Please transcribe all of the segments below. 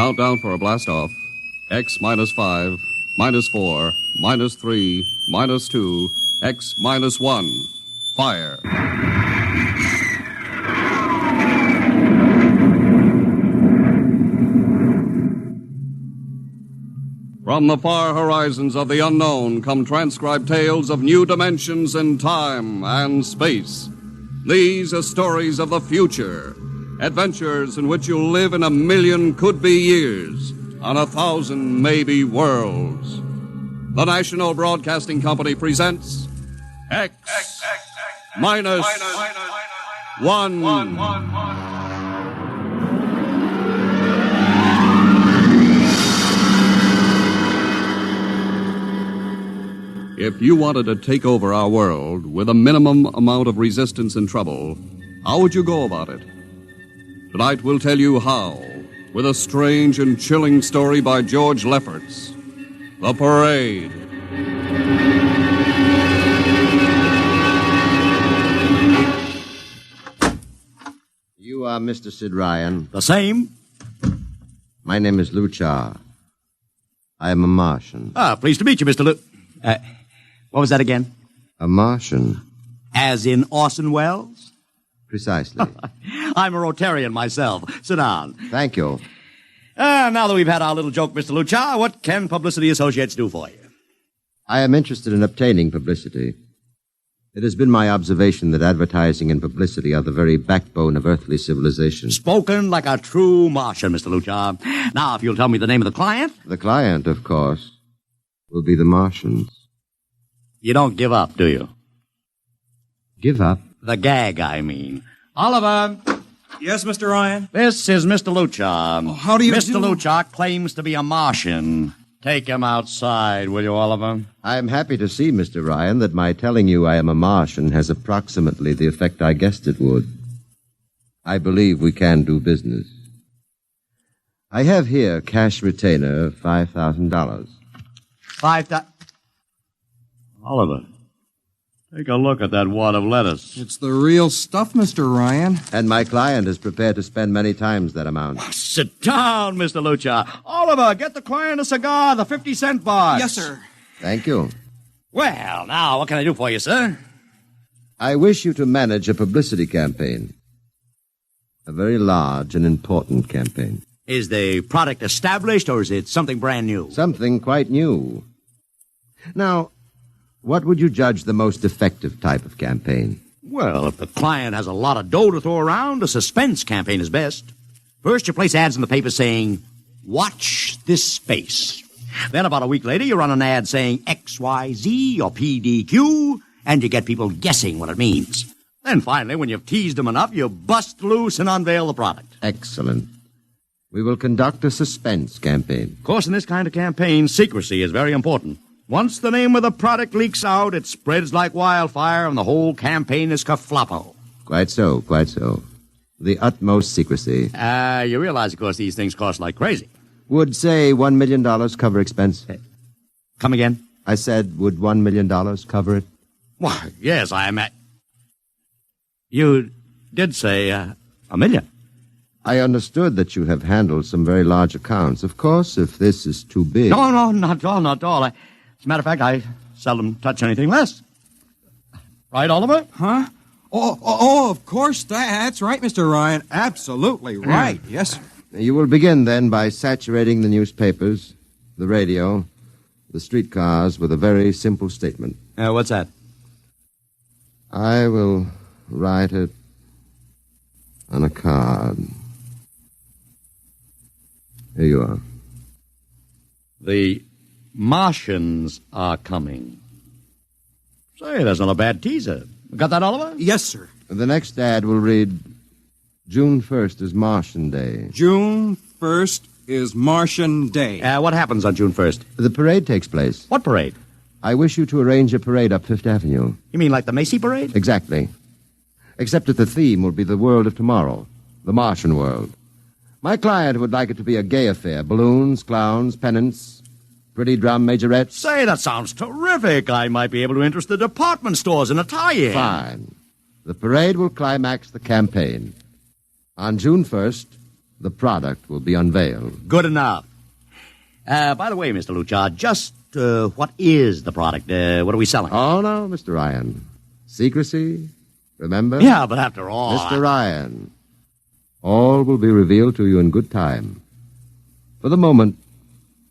Countdown for a blast-off. X minus 5, minus 4, minus 3, minus 2, X minus 1. Fire. From the far horizons of the unknown come transcribed tales of new dimensions in time and space. These are stories of the future, adventures in which you'll live in 1,000,000 could-be years on 1,000 maybe worlds. The National Broadcasting Company presents X minus 1. If you wanted to take over our world with a minimum amount of resistance and trouble, how would you go about it? Tonight we'll tell you how, with a strange and chilling story by George Lefferts. The Parade. You are Mr. Sid Ryan. The same. My name is Luchar. I am a Martian. Pleased to meet you, Mr. What was that again? A Martian? As in Orson Welles? Precisely. I'm a Rotarian myself. Sit down. Thank you. Now that we've had our little joke, Mr. Luchar, what can Publicity Associates do for you? I am interested in obtaining publicity. It has been my observation that advertising and publicity are the very backbone of earthly civilization. Spoken like a true Martian, Mr. Luchar. Now, if you'll tell me the name of the client. The client, of course, will be the Martians. You don't give up, do you? Give up? The gag, I mean. Oliver! Yes, Mr. Ryan? This is Mr. Luchar. Oh, how do you Mr. do? Luchar claims to be a Martian. Take him outside, will you, Oliver? I am happy to see, Mr. Ryan, that my telling you I am a Martian has approximately the effect I guessed it would. I believe we can do business. I have here cash retainer of $5,000. Oliver, take a look at that wad of lettuce. It's the real stuff, Mr. Ryan. And my client is prepared to spend many times that amount. Sit down, Mr. Luchar. Oliver, get the client a cigar, the 50-cent box. Yes, sir. Thank you. Well, now, what can I do for you, sir? I wish you to manage a publicity campaign. A very large and important campaign. Is the product established, or is it something brand new? Something quite new. Now, what would you judge the most effective type of campaign? Well, if the client has a lot of dough to throw around, a suspense campaign is best. First, you place ads in the paper saying, "Watch this space." Then about a week later, you run an ad saying XYZ or PDQ, and you get people guessing what it means. Then finally, when you've teased them enough, you bust loose and unveil the product. Excellent. We will conduct a suspense campaign. Of course, in this kind of campaign, secrecy is very important. Once the name of the product leaks out, it spreads like wildfire, and the whole campaign is kerfloppo. Quite so, quite so. The utmost secrecy. You realize, of course, these things cost like crazy. Would, say, $1 million cover expense? Come again? I said, would $1 million cover it? Why, yes, I am at... You did say, $1 million. I understood that you have handled some very large accounts. Of course, if this is too big... No, not at all, not at all. As a matter of fact, I seldom touch anything less. Right, Oliver? Huh? Oh, of course. That's right, Mr. Ryan. Absolutely right. Yes, sir. You will begin, then, by saturating the newspapers, the radio, the streetcars with a very simple statement. What's that? I will write it on a card. Here you are. The Martians are coming. Say, that's not a bad teaser. Got that, Oliver? Yes, sir. The next ad will read, June 1st is Martian Day. June 1st is Martian Day. What happens on June 1st? The parade takes place. What parade? I wish you to arrange a parade up Fifth Avenue. You mean like the Macy Parade? Exactly. Except that the theme will be the world of tomorrow, the Martian world. My client would like it to be a gay affair. Balloons, clowns, pennants, pretty drum majorettes. Say, that sounds terrific. I might be able to interest the department stores in a tie-in. Fine. The parade will climax the campaign. On June 1st, the product will be unveiled. Good enough. By the way, Mr. Luchar, just what is the product? What are we selling? Oh, no, Mr. Ryan. Secrecy, remember? Yeah, but after all... Mr. Ryan, all will be revealed to you in good time. For the moment,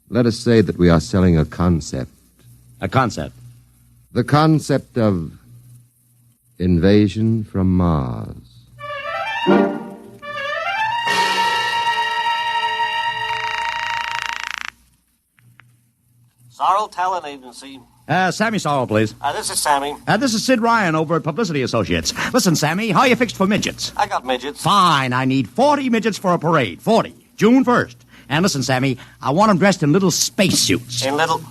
let us say that we are selling a concept. A concept? The concept of invasion from Mars. Sorrel Talent Agency. Sammy Sorrell, please. This is Sammy. This is Sid Ryan over at Publicity Associates. Listen, Sammy, how you fixed for midgets? I got midgets. Fine, I need 40 midgets for a parade. 40. June 1st. And listen, Sammy, I want them dressed in little spacesuits. In little...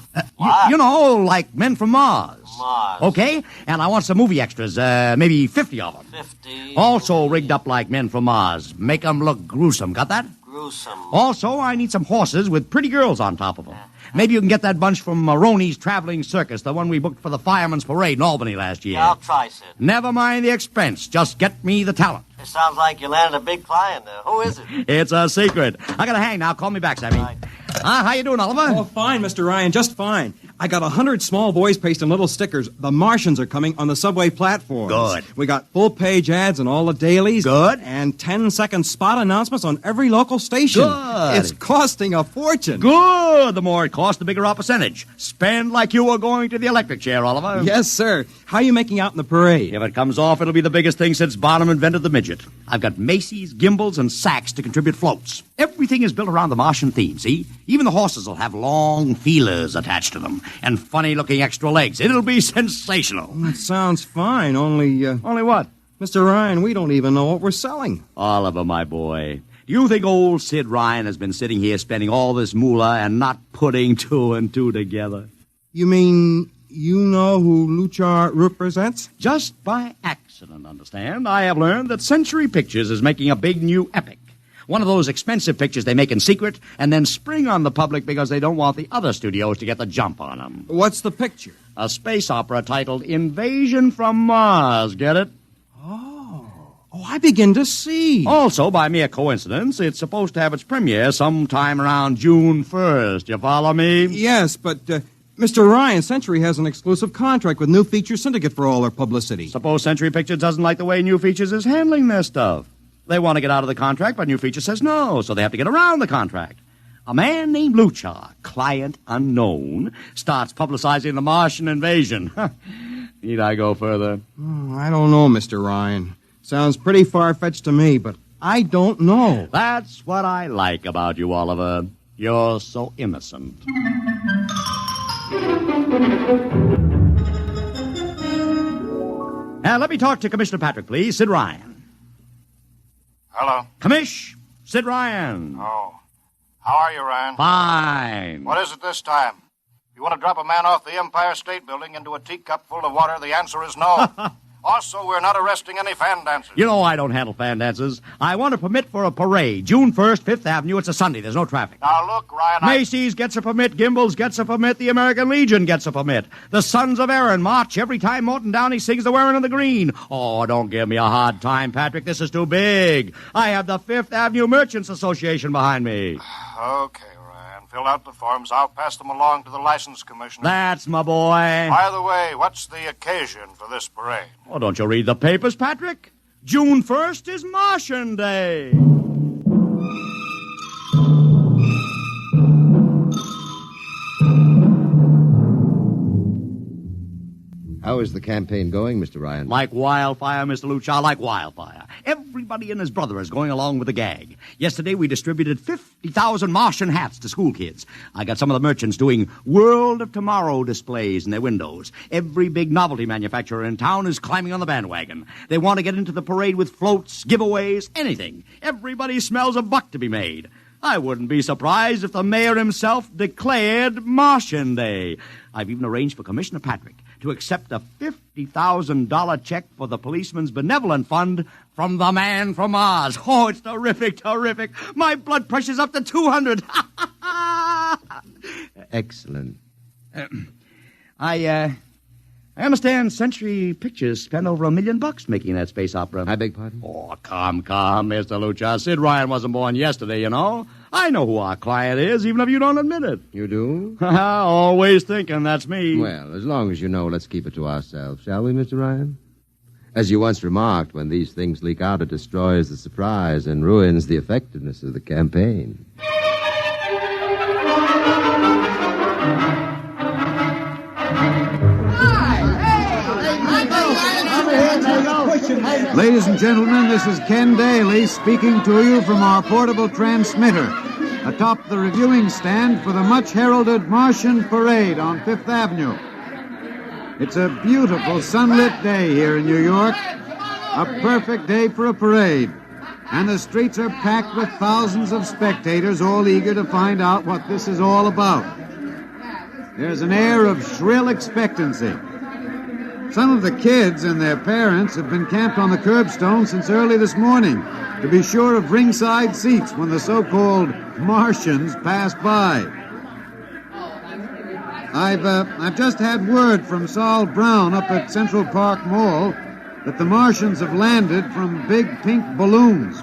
You know, like men from Mars. Mars. Okay? And I want some movie extras, maybe 50 of them. 50. Also rigged up like men from Mars. Make them look gruesome. Got that? Gruesome. Also, I need some horses with pretty girls on top of them. Maybe you can get that bunch from Maroney's Traveling Circus, the one we booked for the Fireman's Parade in Albany last year. Yeah, I'll try, Sid. Never mind the expense. Just get me the talent. It sounds like you landed a big client. Who is it? It's a secret. I gotta hang now. Call me back, Sammy. Right. How you doing, Oliver? Oh, fine, Mr. Ryan, just fine. I got 100 small boys pasting little stickers. The Martians are coming on the subway platforms. Good. We got full-page ads in all the dailies. Good. And 10-second spot announcements on every local station. Good. It's costing a fortune. Good. The more it costs, the bigger our percentage. Spend like you were going to the electric chair, Oliver. Yes, sir. How are you making out in the parade? If it comes off, it'll be the biggest thing since Barnum invented the midget. I've got Macy's, gimbals, and sacks to contribute floats. Everything is built around the Martian theme, see? Even the horses will have long feelers attached to them and funny-looking extra legs. It'll be sensational. That sounds fine, only... Only what? Mr. Ryan, we don't even know what we're selling. Oliver, my boy, do you think old Sid Ryan has been sitting here spending all this moolah and not putting two and two together? You mean you know who Luchar represents? Just by accident, understand? I have learned that Century Pictures is making a big new epic. One of those expensive pictures they make in secret and then spring on the public because they don't want the other studios to get the jump on them. What's the picture? A space opera titled Invasion from Mars, get it? Oh, I begin to see. Also, by mere coincidence, it's supposed to have its premiere sometime around June 1st. You follow me? Yes, but Mr. Ryan, Century has an exclusive contract with New Feature Syndicate for all their publicity. Suppose Century Pictures doesn't like the way New Features is handling their stuff. They want to get out of the contract, but New Feature says no, so they have to get around the contract. A man named Luchar, client unknown, starts publicizing the Martian invasion. Need I go further? Oh, I don't know, Mr. Ryan. Sounds pretty far-fetched to me, but I don't know. That's what I like about you, Oliver. You're so innocent. Now, let me talk to Commissioner Patrick, please. Sid Ryan. Hello. Commish, Sid Ryan. Oh. How are you, Ryan? Fine. What is it this time? You want to drop a man off the Empire State Building into a teacup full of water? The answer is no. Also, we're not arresting any fan dancers. You know I don't handle fan dances. I want a permit for a parade. June 1st, 5th Avenue. It's a Sunday. There's no traffic. Now, look, Ryan, Macy's gets a permit. Gimbals gets a permit. The American Legion gets a permit. The Sons of Erin march every time Morton Downey sings the Wearing of the Green. Oh, don't give me a hard time, Patrick. This is too big. I have the 5th Avenue Merchants Association behind me. Okay, Ryan. Fill out the forms. I'll pass them along to the license commissioner. That's my boy. By the way, what's the occasion for this parade? Oh, don't you read the papers, Patrick? June 1st is Martian Day. How is the campaign going, Mr. Ryan? Like wildfire, Mr. Luchar, like wildfire. Everybody and his brother is going along with the gag. Yesterday, we distributed 50,000 Martian hats to school kids. I got some of the merchants doing World of Tomorrow displays in their windows. Every big novelty manufacturer in town is climbing on the bandwagon. They want to get into the parade with floats, giveaways, anything. Everybody smells a buck to be made. I wouldn't be surprised if the mayor himself declared Martian Day. I've even arranged for Commissioner Patrick to accept a $50,000 check for the Policeman's Benevolent Fund from the man from Mars. Oh, it's terrific, terrific. My blood pressure's up to 200. Excellent. I I understand Century Pictures spent over $1 million making that space opera. I beg pardon? Oh, come, Mr. Lucha. Sid Ryan wasn't born yesterday, you know. I know who our client is, even if you don't admit it. You do? Always thinking that's me. Well, as long as you know, let's keep it to ourselves, shall we, Mr. Ryan? As you once remarked, when these things leak out, it destroys the surprise and ruins the effectiveness of the campaign. Ladies and gentlemen, this is Ken Daly speaking to you from our portable transmitter atop the reviewing stand for the much-heralded Martian Parade on Fifth Avenue. It's a beautiful sunlit day here in New York, a perfect day for a parade, and the streets are packed with thousands of spectators all eager to find out what this is all about. There's an air of shrill expectancy. Some of the kids and their parents have been camped on the curbstone since early this morning to be sure of ringside seats when the so-called Martians pass by. I've just had word from Sol Brown up at Central Park Mall that the Martians have landed from big pink balloons.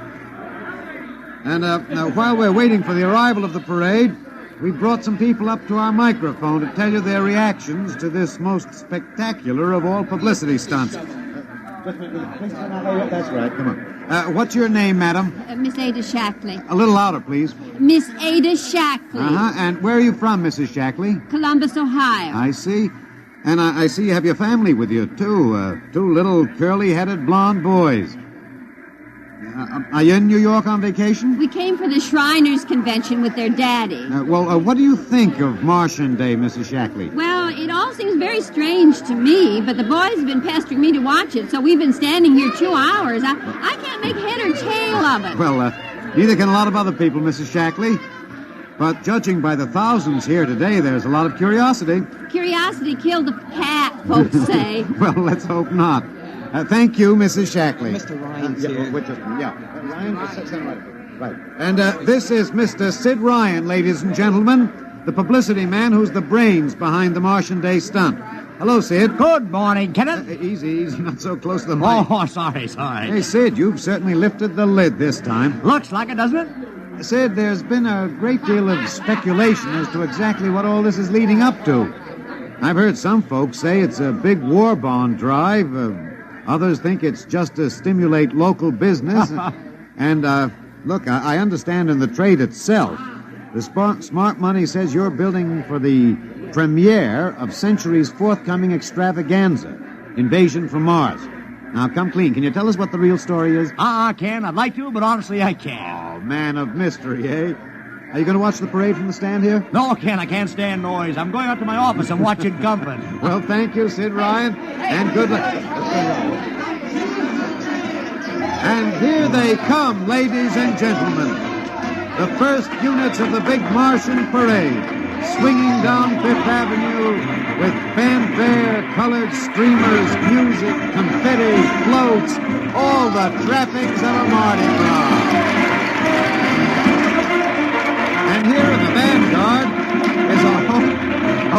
And now, while we're waiting for the arrival of the parade, we brought some people up to our microphone to tell you their reactions to this most spectacular of all publicity stunts. That's right, come on. What's your name, madam? Miss Ada Shackley. A little louder, please. Miss Ada Shackley. And where are you from, Mrs. Shackley? Columbus, Ohio. I see. And I see you have your family with you, too. Two little curly-headed blonde boys. Are you in New York on vacation? We came for the Shriners Convention with their daddy. What do you think of Martian Day, Mrs. Shackley? Well, it all seems very strange to me, but the boys have been pestering me to watch it, so we've been standing here 2 hours. I can't make head or tail of it. Well, neither can a lot of other people, Mrs. Shackley. But judging by the thousands here today, there's a lot of curiosity. Curiosity killed the cat, folks say. Well, let's hope not. Thank you, Mrs. Shackley. Mr. Ryan's here. Ryan, right. And this is Mr. Sid Ryan, ladies and gentlemen, the publicity man who's the brains behind the Martian Day stunt. Hello, Sid. Good morning, Kenneth. Easy, not so close to the mic. Oh, sorry. Hey, Sid, you've certainly lifted the lid this time. Looks like it, doesn't it? Sid, there's been a great deal of speculation as to exactly what all this is leading up to. I've heard some folks say it's a big war bond drive. Others think it's just to stimulate local business. And, look, I understand in the trade itself, the smart money says you're building for the premiere of Century's forthcoming extravaganza, Invasion from Mars. Now, come clean. Can you tell us what the real story is? Ken, I'd like to, but honestly, I can't. Oh, man of mystery, eh? Are you going to watch the parade from the stand here? No, Ken, I can't stand noise. I'm going out to my office and watching company. Well, thank you, Sid Ryan, and good luck. And here they come, ladies and gentlemen. The first units of the big Martian parade, swinging down Fifth Avenue with fanfare, colored streamers, music, confetti, floats, all the trappings of a Mardi Gras. And here in the vanguard is a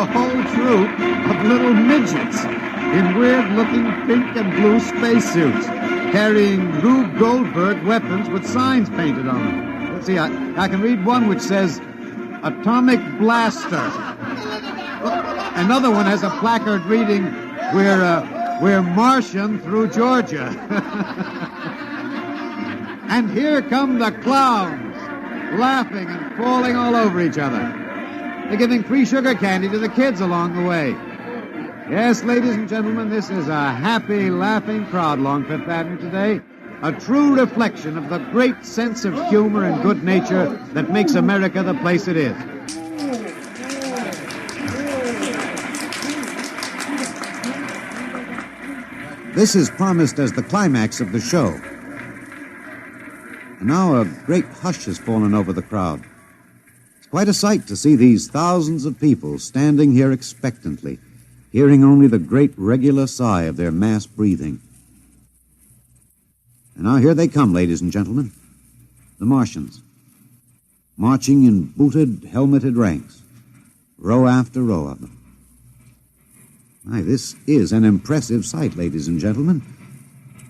whole troop of little midgets in weird-looking pink and blue spacesuits, carrying Rube Goldberg weapons with signs painted on them. Let's see, I can read one which says, Atomic Blaster. Another one has a placard reading, We're Martian through Georgia. And here come the clowns, laughing and falling all over each other. They're giving free sugar candy to the kids along the way. Yes, ladies and gentlemen, this is a happy, laughing crowd along Fifth Avenue today. A true reflection of the great sense of humor and good nature that makes America the place it is. This is promised as the climax of the show. And now a great hush has fallen over the crowd. It's quite a sight to see these thousands of people standing here expectantly, hearing only the great regular sigh of their mass breathing. And now here they come, ladies and gentlemen, the Martians, marching in booted, helmeted ranks, row after row of them. Aye, this is an impressive sight, ladies and gentlemen,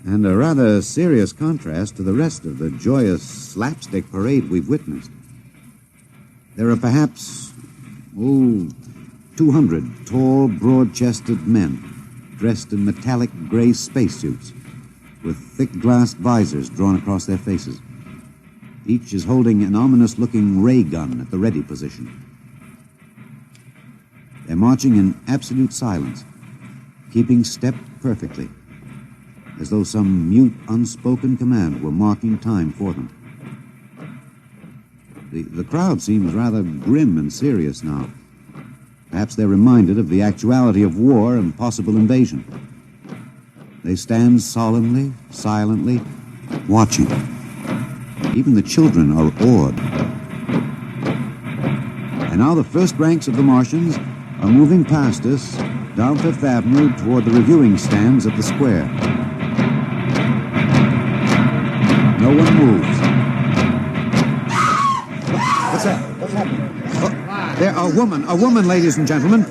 and a rather serious contrast to the rest of the joyous slapstick parade we've witnessed. There are perhaps, 200 tall, broad-chested men dressed in metallic gray spacesuits with thick glass visors drawn across their faces. Each is holding an ominous-looking ray gun at the ready position. They're marching in absolute silence, keeping step perfectly, as though some mute, unspoken command were marking time for them. The crowd seems rather grim and serious now. Perhaps they're reminded of the actuality of war and possible invasion. They stand solemnly, silently, watching. Even the children are awed. And now the first ranks of the Martians are moving past us down Fifth Avenue toward the reviewing stands at the square. No one moves. What's that? What's happening? Oh, there, a woman, ladies and gentlemen.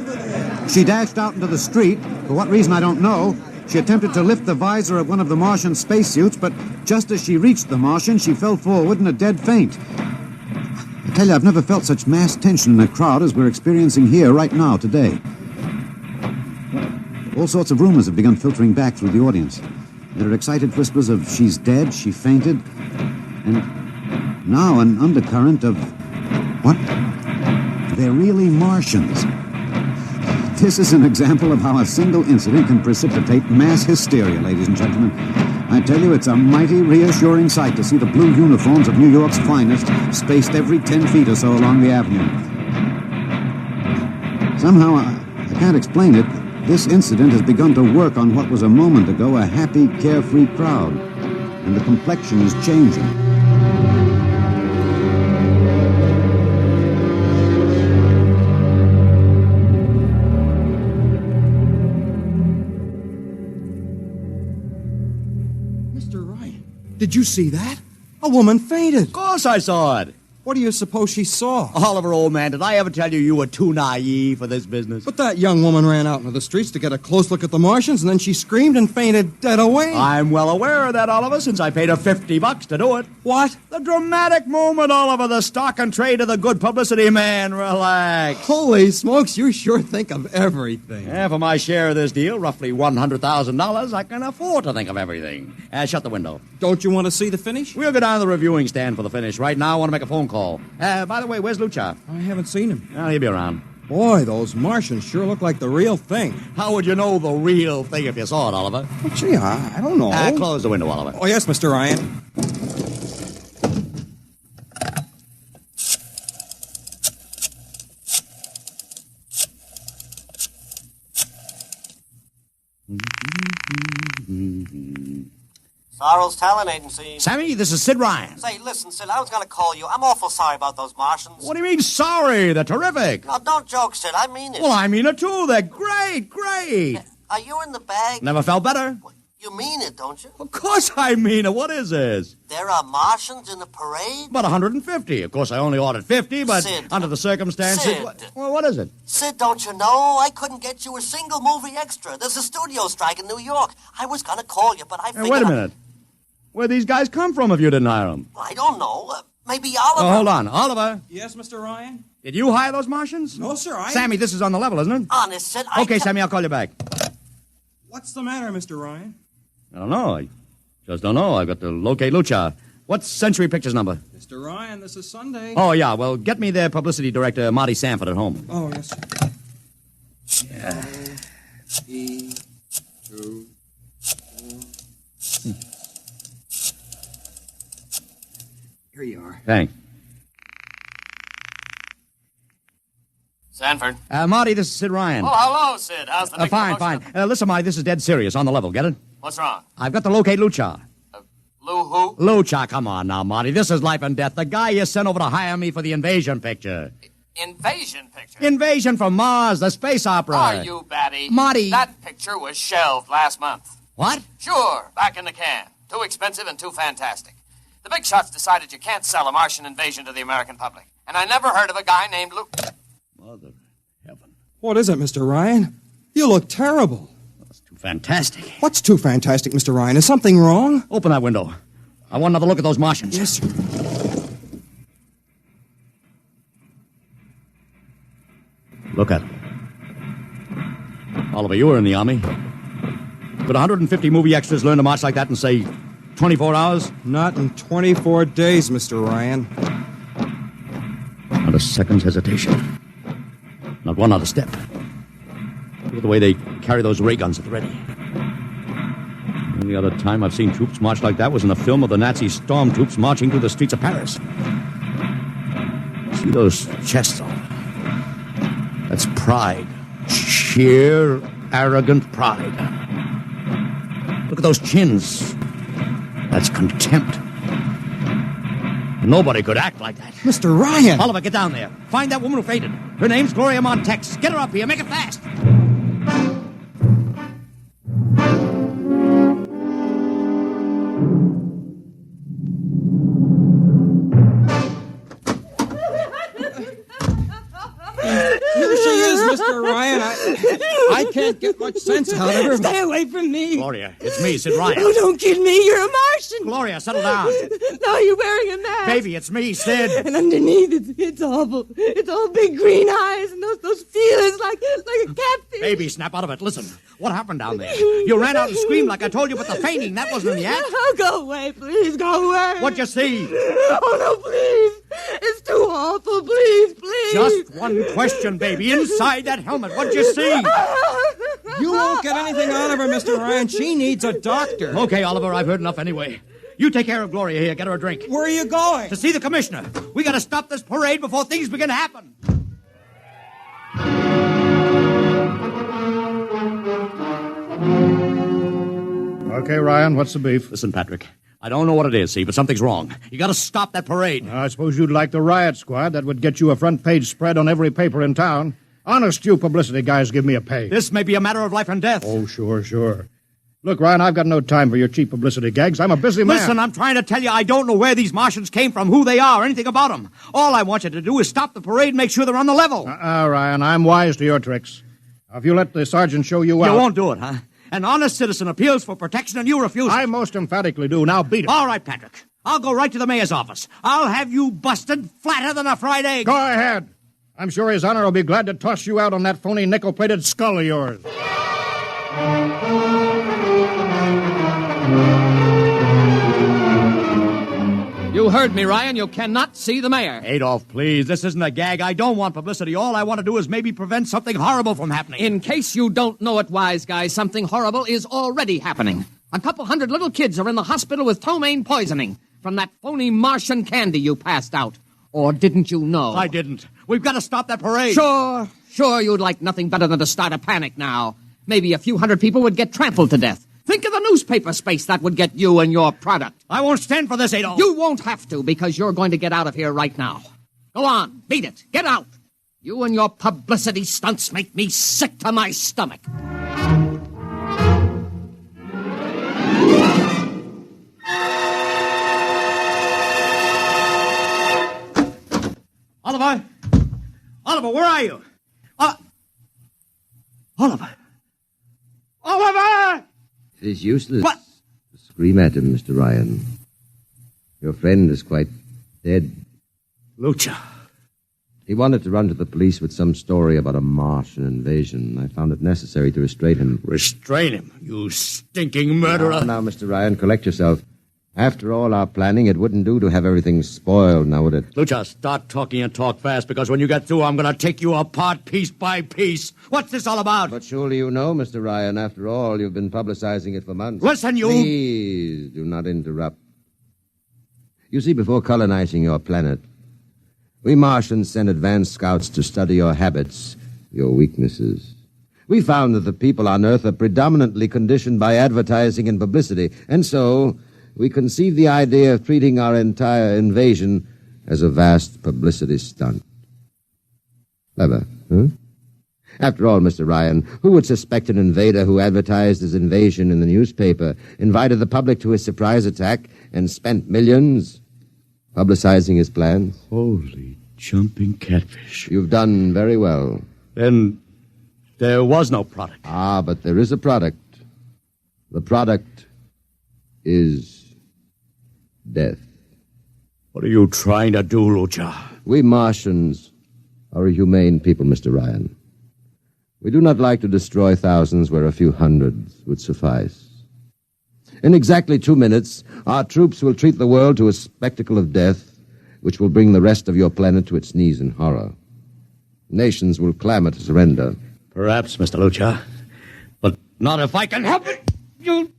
She dashed out into the street. For what reason, I don't know. She attempted to lift the visor of one of the Martian spacesuits, but just as she reached the Martian, she fell forward in a dead faint. I tell you, I've never felt such mass tension in a crowd as we're experiencing here right now, today. All sorts of rumors have begun filtering back through the audience. There are excited whispers of she's dead, she fainted, and now an undercurrent of, what? They're really Martians. This is an example of how a single incident can precipitate mass hysteria, ladies and gentlemen. I tell you, it's a mighty reassuring sight to see the blue uniforms of New York's finest spaced every 10 feet or so along the avenue. Somehow, I can't explain it, this incident has begun to work on what was a moment ago a happy, carefree crowd, and the complexion is changing. Did you see that? A woman fainted. Of course I saw it. What do you suppose she saw? Oliver, old man, did I ever tell you were too naive for this business? But that young woman ran out into the streets to get a close look at the Martians, and then she screamed and fainted dead away. I'm well aware of that, Oliver, since I paid her $50 to do it. What? The dramatic moment, Oliver, the stock and trade of the good publicity, man. Relax. Holy smokes, you sure think of everything. Yeah, for my share of this deal, roughly $100,000, I can afford to think of everything. Shut the window. Don't you want to see the finish? We'll go down to the reviewing stand for the finish. Right now, I want to make a phone call. By the way, where's Lucha? I haven't seen him. Well, he'll be around. Boy, those Martians sure look like the real thing. How would you know the real thing if you saw it, Oliver? Well, gee, I don't know. Close the window, Oliver. Oh, yes, Mr. Ryan. Sorrel's Talent Agency. Sammy, this is Sid Ryan. Say, listen, Sid, I was going to call you. I'm awful sorry about those Martians. What do you mean, sorry? They're terrific. No, don't joke, Sid. I mean it. Well, I mean it, too. They're great, great. Are you in the bag? Never felt better. You mean it, don't you? Of course I mean it. What is this? There are Martians in the parade? About 150. Of course, I only ordered 50, but Sid. under the circumstances... Sid. Well, what is it? Sid, don't you know? I couldn't get you a single movie extra. There's a studio strike in New York. I was going to call you, but I figured... Wait a minute. Where'd these guys come from if you didn't hire them? I don't know. Maybe Oliver... Oh, hold on. Oliver? Yes, Mr. Ryan? Did you hire those Martians? No, sir, Sammy, this is on the level, isn't it? Honest, Sid, Okay, Sammy, I'll call you back. What's the matter, Mr. Ryan? I don't know. I just don't know. I've got to locate Lucha. What's Century Pictures number? Mr. Ryan, this is Sunday. Oh, yeah. Well, get me their publicity director, Marty Sanford, at home. Oh, yes, sir. Yeah. Here you are. Thanks. Sanford. Marty, this is Sid Ryan. Oh, hello, Sid. How's the big Fine. promotion? Listen, Marty, this is dead serious. On the level. Get it? What's wrong? I've got to locate Lucha. Lou who? Lucha, come on now, Marty. This is life and death. The guy you sent over to hire me for the invasion picture. Invasion picture? Invasion from Mars, the space opera. Are you batty? Marty. That picture was shelved last month. What? Sure, back in the can. Too expensive and too fantastic. The big shots decided you can't sell a Martian invasion to the American public. And I never heard of a guy named Lou... Mother heaven. What is it, Mr. Ryan? You look terrible. That's too fantastic. What's too fantastic, Mr. Ryan? Is something wrong? Open that window. I want another look at those Martians. Yes, sir. Look at them. Oliver, you were in the Army. Could 150 movie extras learn to march like that in, say, 24 hours? Not in 24 days, Mr. Ryan. Not a second's hesitation. Not one other step. Look at the way they carry those ray guns at the ready. The only other time I've seen troops march like that was in a film of the Nazi storm troops marching through the streets of Paris. See those chests on them? That's pride. Sheer, arrogant pride. Look at those chins. That's contempt. Nobody could act like that. Mr. Ryan! Oliver, get down there. Find that woman who fainted. Her name's Gloria Montex. Get her up here. Make it fast. Here she is, Mr. Ryan. I can't get much sense out of her. Stay away from me. Gloria, it's me, Sid Ryan. Oh, don't kid me. You're a Martian. Gloria, settle down. No, you're wearing a mask. Baby, it's me, Sid. And underneath, it's awful. It's all big green eyes and those feelers like a catfish. Baby, snap out of it. Listen, what happened down there? You ran out and screamed like I told you, but the fainting, that wasn't in the act. Oh, go away, please. Go away. What'd you see? Oh, no, please. It's too awful. Please, please. Just one question, baby. Inside that helmet, what'd you see? You won't get anything out of her, Mr. Ryan. She needs a doctor. Okay, Oliver, I've heard enough anyway. You take care of Gloria here. Get her a drink. Where are you going? To see the commissioner. We gotta stop this parade before things begin to happen. Okay, Ryan, what's the beef? Listen, Patrick, I don't know what it is, see, but something's wrong. You gotta stop that parade. I suppose you'd like the riot squad. That would get you a front-page spread on every paper in town. Honest, you publicity guys give me a pay. This may be a matter of life and death. Oh, sure. Look, Ryan, I've got no time for your cheap publicity gags. I'm a busy man. Listen, I'm trying to tell you I don't know where these Martians came from, who they are, anything about them. All I want you to do is stop the parade and make sure they're on the level. Ryan, I'm wise to your tricks. If you let the sergeant show you out... You won't do it, huh? An honest citizen appeals for protection and you refuse it. I most emphatically do. Now beat it. All right, Patrick. I'll go right to the mayor's office. I'll have you busted flatter than a fried egg. Go ahead. I'm sure His Honor will be glad to toss you out on that phony nickel-plated skull of yours. You heard me, Ryan. You cannot see the mayor. Adolf, please. This isn't a gag. I don't want publicity. All I want to do is maybe prevent something horrible from happening. In case you don't know it, wise guy, something horrible is already happening. A couple hundred little kids are in the hospital with ptomaine poisoning from that phony Martian candy you passed out. Or didn't you know? I didn't. We've got to stop that parade. Sure you'd like nothing better than to start a panic now. Maybe a few hundred people would get trampled to death. Think of the newspaper space that would get you and your product. I won't stand for this, Adolf. You won't have to, because you're going to get out of here right now. Go on, beat it. Get out. You and your publicity stunts make me sick to my stomach. Oliver! Oliver, where are you? Oliver! Oliver! It is useless What? to scream at him, Mr. Ryan. Your friend is quite dead. Lucha. He wanted to run to the police with some story about a Martian invasion. I found it necessary to restrain him. Restrain him, you stinking murderer. Now, Mr. Ryan, collect yourself. After all our planning, it wouldn't do to have everything spoiled, now would it? Lucha, start talking and talk fast, because when you get through, I'm going to take you apart piece by piece. What's this all about? But surely you know, Mr. Ryan, after all, you've been publicizing it for months. Listen, you... Please, do not interrupt. You see, before colonizing your planet, we Martians sent advanced scouts to study your habits, your weaknesses. We found that the people on Earth are predominantly conditioned by advertising and publicity, and so we conceived the idea of treating our entire invasion as a vast publicity stunt. Clever, huh? After all, Mr. Ryan, who would suspect an invader who advertised his invasion in the newspaper, invited the public to his surprise attack, and spent millions publicizing his plans? Holy jumping catfish. You've done very well. Then There was no product. Ah, but there is a product. The product is death. What are you trying to do, Lucha? We Martians are a humane people, Mr. Ryan. We do not like to destroy thousands where a few hundreds would suffice. In exactly 2 minutes, our troops will treat the world to a spectacle of death, which will bring the rest of your planet to its knees in horror. Nations will clamor to surrender. Perhaps, Mr. Lucha, but not if I can help it. You...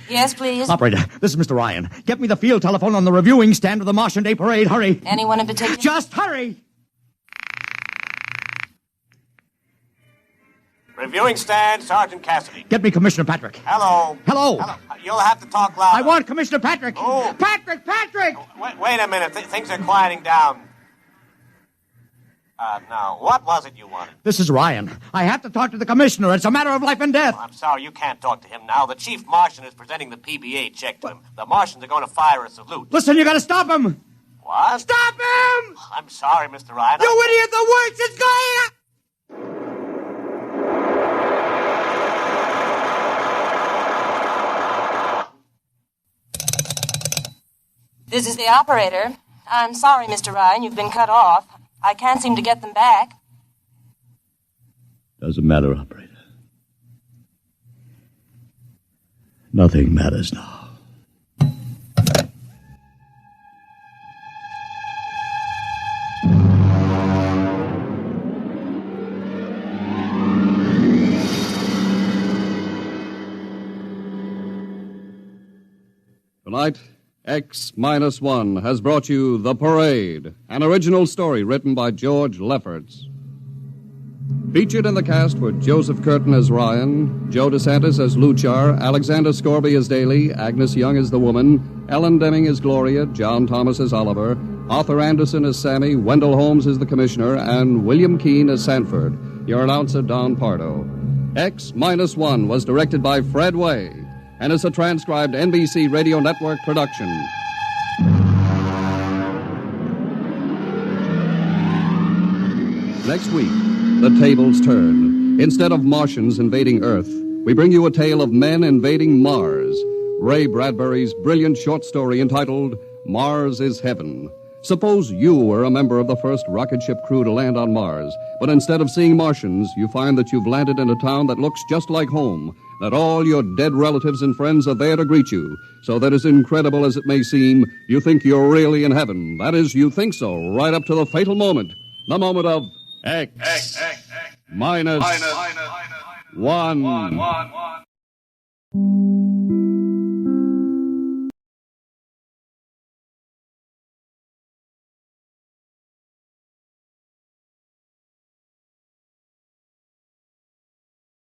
Yes, please. Operator, this is Mr. Ryan. Get me the field telephone on the reviewing stand of the Martian Day Parade. Hurry. Anyone in particular? Just hurry. Reviewing stand, Sergeant Cassidy. Get me Commissioner Patrick. Hello. Hello. You'll have to talk louder. I want Commissioner Patrick. Oh. Patrick! Wait a minute. Things are quieting down. Now, what was it you wanted? This is Ryan. I have to talk to the commissioner. It's a matter of life and death. I'm sorry, you can't talk to him now. The chief Martian is presenting the PBA check to him. The Martians are going to fire a salute. Listen, you got to stop him. What? Stop him! I'm sorry, Mr. Ryan. You idiot! The works is going up! This is the operator. I'm sorry, Mr. Ryan, you've been cut off. I can't seem to get them back. Doesn't matter, operator. Nothing matters now. Tonight, X-1 has brought you The Parade, an original story written by George Lefferts. Featured in the cast were Joseph Curtin as Ryan, Joe DeSantis as Luchar, Alexander Scorby as Daly, Agnes Young as the woman, Ellen Deming as Gloria, John Thomas as Oliver, Arthur Anderson as Sammy, Wendell Holmes as the Commissioner, and William Keene as Sanford. Your announcer, Don Pardo. X-1 was directed by Fred Way and is a transcribed NBC Radio Network production. Next week, the tables turn. Instead of Martians invading Earth, we bring you a tale of men invading Mars. Ray Bradbury's brilliant short story entitled Mars is Heaven. Suppose you were a member of the first rocket ship crew to land on Mars, but instead of seeing Martians, you find that you've landed in a town that looks just like home, that all your dead relatives and friends are there to greet you, so that as incredible as it may seem, you think you're really in heaven. That is, you think so, right up to the fatal moment, the moment of X minus 1.